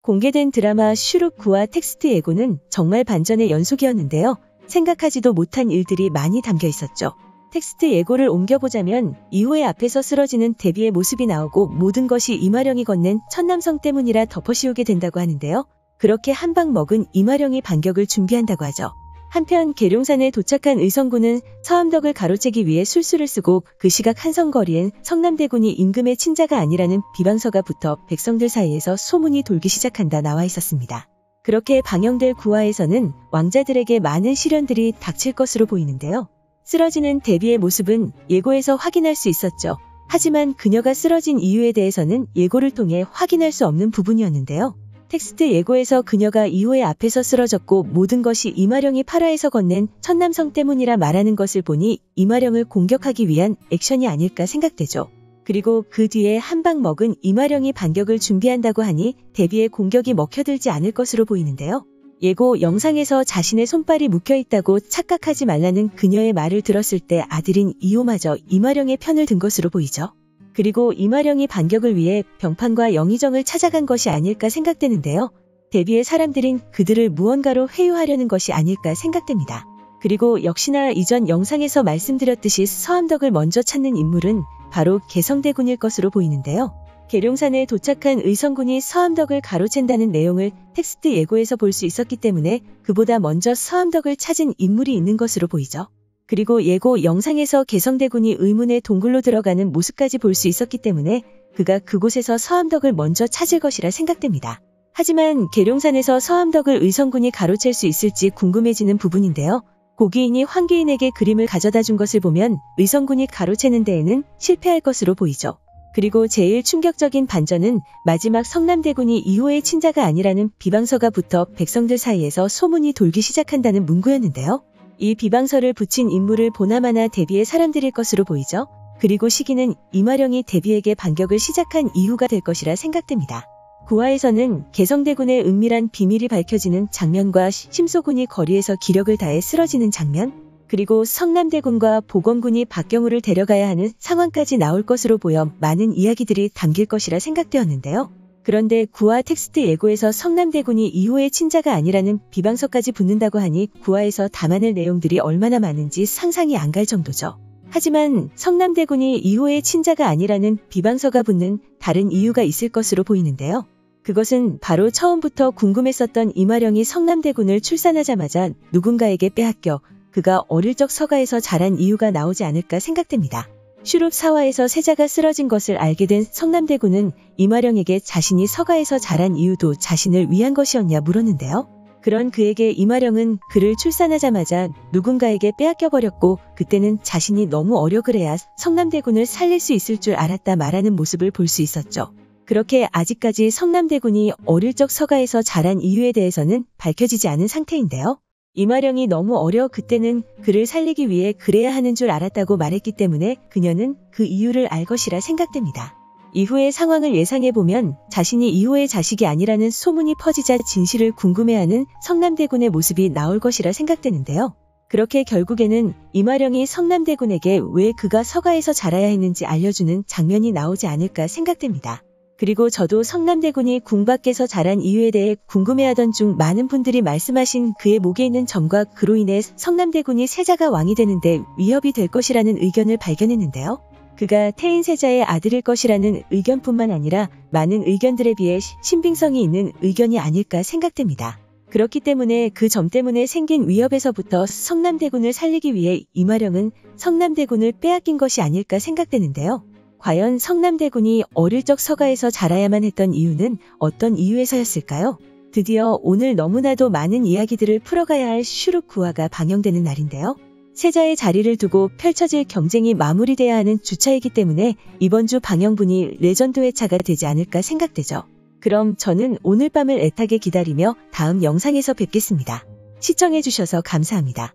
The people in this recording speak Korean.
공개된 드라마 슈룩 9화 텍스트 예고는 정말 반전의 연속이었는데요. 생각하지도 못한 일들이 많이 담겨 있었죠. 텍스트 예고를 옮겨보자면 이후에 앞에서 쓰러지는 데뷔의 모습이 나오고 모든 것이 이마령이 건넨 첫남성 때문이라 덮어씌우게 된다고 하는데요. 그렇게 한 방 먹은 이마령이 반격을 준비한다고 하죠. 한편 계룡산에 도착한 의성군은 서암덕을 가로채기 위해 술수를 쓰고 그 시각 한성거리엔 성남대군이 임금의 친자가 아니라는 비방서가 붙어 백성들 사이에서 소문이 돌기 시작한다 나와 있었습니다. 그렇게 방영될 9화에서는 왕자들에게 많은 시련들이 닥칠 것으로 보이는데요. 쓰러지는 데뷔의 모습은 예고에서 확인할 수 있었죠. 하지만 그녀가 쓰러진 이유에 대해서는 예고를 통해 확인할 수 없는 부분이었는데요. 텍스트 예고에서 그녀가 이후에 앞에서 쓰러졌고 모든 것이 이마령이 파라에서 건넨 첫남성 때문이라 말하는 것을 보니 이마령을 공격하기 위한 액션이 아닐까 생각되죠. 그리고 그 뒤에 한 방 먹은 이마령이 반격을 준비한다고 하니 데뷔의 공격이 먹혀들지 않을 것으로 보이는데요. 예고 영상에서 자신의 손발이 묶여있다고 착각하지 말라는 그녀의 말을 들었을 때 아들인 이호마저 이마령의 편을 든 것으로 보이죠. 그리고 이마령이 반격을 위해 병판과 영의정을 찾아간 것이 아닐까 생각되는데요. 데뷔의 사람들인 그들을 무언가로 회유하려는 것이 아닐까 생각됩니다. 그리고 역시나 이전 영상에서 말씀드렸듯이 서암덕을 먼저 찾는 인물은 바로 개성대군일 것으로 보이는데요. 계룡산에 도착한 의성군이 서암덕을 가로챈다는 내용을 텍스트 예고에서 볼 수 있었기 때문에 그보다 먼저 서암덕을 찾은 인물이 있는 것으로 보이죠. 그리고 예고 영상에서 개성대군이 의문의 동굴로 들어가는 모습까지 볼 수 있었기 때문에 그가 그곳에서 서암덕을 먼저 찾을 것이라 생각됩니다. 하지만 계룡산에서 서암덕을 의성군이 가로챌 수 있을지 궁금해지는 부분인데요. 고귀인이 황귀인에게 그림을 가져다 준 것을 보면 의성군이 가로채는 데에는 실패할 것으로 보이죠. 그리고 제일 충격적인 반전은 마지막 성남대군이 이호의 친자가 아니라는 비방서가 붙어 백성들 사이에서 소문이 돌기 시작한다는 문구였는데요. 이 비방서를 붙인 인물을 보나마나 데뷔의 사람들일 것으로 보이죠. 그리고 시기는 이마령이 데뷔에게 반격을 시작한 이후가 될 것이라 생각됩니다. 9화에서는 개성대군의 은밀한 비밀이 밝혀지는 장면과 심소군이 거리에서 기력을 다해 쓰러지는 장면, 그리고 성남대군과 보건군이 박경우를 데려가야 하는 상황까지 나올 것으로 보여 많은 이야기들이 담길 것이라 생각되었는데요. 그런데 9화 텍스트 예고에서 성남대군이 이호의 친자가 아니라는 비방서까지 붙는다고 하니 9화에서 담아낼 내용들이 얼마나 많은지 상상이 안 갈 정도죠. 하지만 성남대군이 이호의 친자가 아니라는 비방서가 붙는 다른 이유가 있을 것으로 보이는데요. 그것은 바로 처음부터 궁금했었던 이마령이 성남대군을 출산하자마자 누군가에게 빼앗겨 그가 어릴 적 서가에서 자란 이유가 나오지 않을까 생각됩니다. 슈룹 4화에서 세자가 쓰러진 것을 알게 된 성남대군은 이마령에게 자신이 서가에서 자란 이유도 자신을 위한 것이었냐 물었는데요. 그런 그에게 이마령은 그를 출산하자마자 누군가에게 빼앗겨버렸고 그때는 자신이 너무 어려 그래야 성남대군을 살릴 수 있을 줄 알았다 말하는 모습을 볼 수 있었죠. 그렇게 아직까지 성남대군이 어릴 적 서가에서 자란 이유에 대해서는 밝혀지지 않은 상태인데요. 이마령이 너무 어려 그때는 그를 살리기 위해 그래야 하는 줄 알았다고 말했기 때문에 그녀는 그 이유를 알 것이라 생각됩니다. 이후의 상황을 예상해보면 자신이 이호의 자식이 아니라는 소문이 퍼지자 진실을 궁금해하는 성남대군의 모습이 나올 것이라 생각되는데요. 그렇게 결국에는 이마령이 성남대군에게 왜 그가 서가에서 자라야 했는지 알려주는 장면이 나오지 않을까 생각됩니다. 그리고 저도 성남대군이 궁 밖에서 자란 이유에 대해 궁금해하던 중 많은 분들이 말씀하신 그의 목에 있는 점과 그로 인해 성남대군이 세자가 왕이 되는데 위협이 될 것이라는 의견을 발견했는데요. 그가 태인세자의 아들일 것이라는 의견뿐만 아니라 많은 의견들에 비해 신빙성이 있는 의견이 아닐까 생각됩니다. 그렇기 때문에 그 점 때문에 생긴 위협에서부터 성남대군을 살리기 위해 이마령은 성남대군을 빼앗긴 것이 아닐까 생각되는데요. 과연 성남대군이 어릴 적 서가에서 자라야만 했던 이유는 어떤 이유에서였을까요? 드디어 오늘 너무나도 많은 이야기들을 풀어가야 할 슈룩 9화가 방영되는 날인데요. 세자의 자리를 두고 펼쳐질 경쟁이 마무리돼야 하는 주차이기 때문에 이번 주 방영분이 레전드 회차가 되지 않을까 생각되죠. 그럼 저는 오늘 밤을 애타게 기다리며 다음 영상에서 뵙겠습니다. 시청해주셔서 감사합니다.